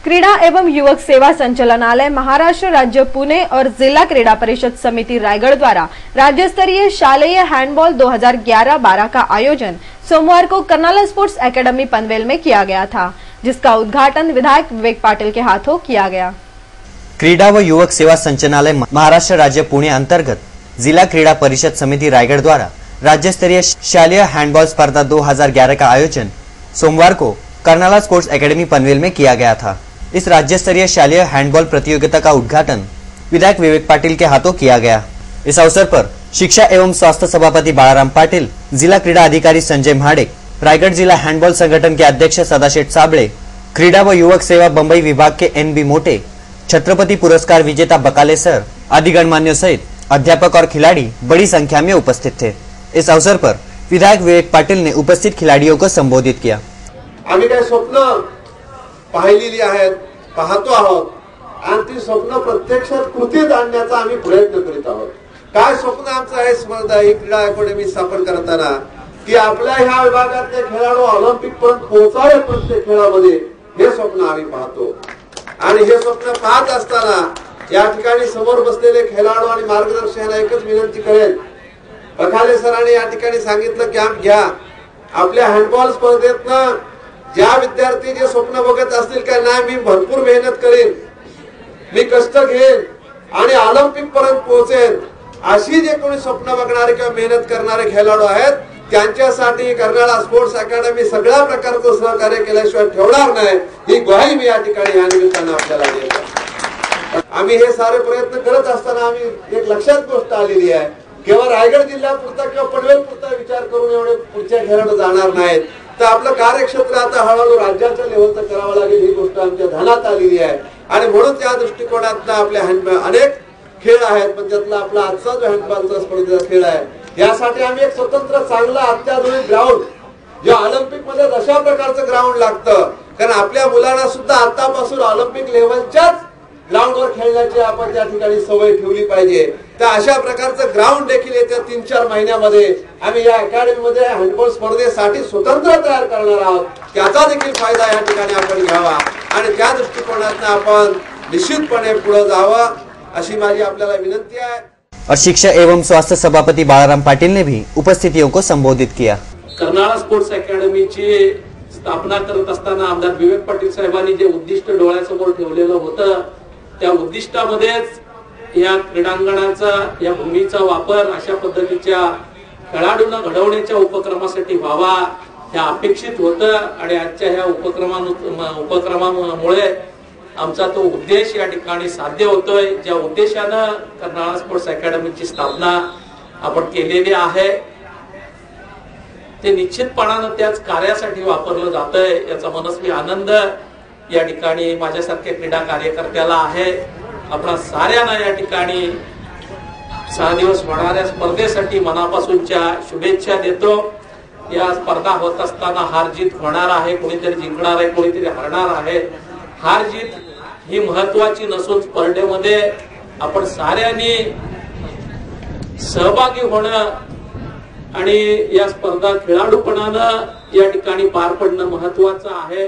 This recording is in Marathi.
क्रीड़ा एवं युवक सेवा संचालनालय महाराष्ट्र राज्य पुणे और जिला क्रीड़ा परिषद समिति रायगढ़ द्वारा राज्य स्तरीय शालेय हैंडबॉल 2011-12 का आयोजन सोमवार को कर्नाला स्पोर्ट्स एकेडमी पनवेल में किया गया था, जिसका उद्घाटन विधायक विवेक पाटिल के हाथों किया गया। क्रीड़ा व युवक सेवा संचालनालय महाराष्ट्र राज्य पुणे अंतर्गत जिला क्रीड़ा परिषद समिति रायगढ़ द्वारा राज्य स्तरीय शालेय हैंडबॉल स्पर्धा 2011 का आयोजन सोमवार को कर्नाला स्पोर्ट्स एकेडमी पनवेल में किया गया था। इस राज्य स्तरीय शालेय हैंडबॉल प्रतियोगिता का उद्घाटन विधायक विवेक पाटिल के हाथों किया गया। इस अवसर पर शिक्षा एवं स्वास्थ्य सभापति बाळाराम पाटिल, जिला क्रीड़ा अधिकारी संजय म्हाड़े, रायगढ़ जिला हैंडबॉल संगठन के अध्यक्ष सदाशेठ साबळे, क्रीड़ा व युवक सेवा बंबई विभाग के NB मोटे, छत्रपति पुरस्कार विजेता बकाले सर आदि गणमान्यों सहित अध्यापक और खिलाड़ी बड़ी संख्या में उपस्थित थे। इस अवसर पर विधायक विवेक पाटिल ने उपस्थित खिलाड़ियों को संबोधित किया। आम्ही काय स्वप्न पाहिलेली आहेत, पाहतो आहोत आणि ती स्वप्न प्रत्यक्षात कृतीत आणण्याचा आम्ही प्रयत्न करीत आहोत। काय स्वप्न आमचं आहे स्पर्धा ही क्रीडा अकादमी स्थापन करताना की आपल्या ह्या विभागातले खेळाडू ऑलिम्पिक पर्यंत पोहोचावे प्रत्येक खेळामध्ये, हे स्वप्न आम्ही पाहतो। आणि हे स्वप्न पाहत असताना या ठिकाणी समोर बसलेले खेळाडू आणि मार्गदर्शकांना एकच विनंती करेल, बकाले सरांनी या ठिकाणी सांगितलं कॅम्प घ्या। आपल्या हँडबॉल स्पर्धेतनं ज्या विद्यार्थी जे स्वप्न बघत असतील का नाही मी भरपूर मेहनत करेन, मी कष्ट घेईन आणि ऑलिम्पिक पर्यंत पोहोचेन, अशी जे कोणी स्वप्न बघणारे किंवा मेहनत करणारे खेळाडू आहेत त्यांच्यासाठी कर्नाला स्पोर्ट्स अकादमी सगळ्या प्रकारचं सहकार्य केल्याशिवाय ठेवणार नाही, ही ग्वाही मी या ठिकाणी या निमित्तानं आपल्याला देतो। आम्ही हे सारे प्रयत्न करत असताना आम्ही एक लक्षात गोष्ट आलेली आहे, केवळ रायगड जिल्ह्यापुरता किंवा पनवेल पुरता विचार करून एवढे पुढच्या खेळाडू जाणार नाहीत, तर आपलं कार्यक्षेत्र आता हळूहळू राज्याच्या लेवलचं करावं लागेल, ही गोष्ट आमच्या ध्यानात आलेली आहे। आणि म्हणून त्या दृष्टिकोनातून आपल्या अनेक खेळ आहेत, पण त्यातला आपला आजचा जो हँडबॉलचा स्पर्धेचा खेळ आहे यासाठी आम्ही एक स्वतंत्र चांगला अत्याधुनिक ग्राउंड, जे ऑलिम्पिक मध्ये अशा प्रकारचं ग्राउंड लागतं, कारण आपल्या मुलांना सुद्धा आतापासून ऑलिम्पिक लेवलच्याच ग्राउंडवर खेळण्याची आपण त्या ठिकाणी सवय ठेवली पाहिजे। तर अशा प्रकारचं ग्राउंड देखील येत्या 3-4 महिन्यामध्ये आम्ही या अकॅडमीमध्ये हँडबॉल स्पर्धेसाठी स्वतंत्र तयार करणार आहोत, त्याचा देखील फायदा या ठिकाणी आपण घ्यावा आणि त्या दृष्टिकोनातून आपण निश्चितपणे पुढे जावं, अशी माझी आपल्याला विनंती आहे। और शिक्षा एवं स्वास्थ्य सभापति बाळाराम पाटिल ने भी उपस्थितियों को संबोधित किया। कर्नाला स्पोर्ट्स अकॅडमीची स्थापना करत असताना आमदार विवेक पाटील साहेबांनी जे उद्दिष्ट डोळ्यासमोर ठेवलेलं होतं, त्या उद्दिष्टामध्येच या क्रीडांगणाचा, या भूमीचा वापर अशा पद्धतीच्या खेळाडूंना घडवण्याच्या उपक्रमासाठी व्हावा हे अपेक्षित होतं। आणि आजच्या ह्या उपक्रमामुळे आमचा तो उद्देश या ठिकाणी साध्य होतोय। ज्या उद्देशानं कर्नाला स्पोर्ट्स अकॅडमीची स्थापना आपण केलेली आहे ते निश्चितपणानं त्याच कार्यासाठी वापरलं जातंय, याचा मनस्वी आनंद या ठिकाणी माझ्यासारख्या क्रीडा कार्यकर्त्याला आहे। आपण साऱ्यांना या ठिकाणी 6 दिवस होणाऱ्या स्पर्धेसाठी मनापासूनच्या शुभेच्छा देतो। या स्पर्धा होत असताना हार जीत होणार आहे, कोणीतरी जिंकणार आहे, कोणीतरी हरणार आहे। हार जीत ही महत्वाची नसून स्पर्धेमध्ये आपण साऱ्यांनी सहभागी होणं आणि या स्पर्धा खेळाडूपणानं या ठिकाणी पार पडणं महत्वाचं आहे।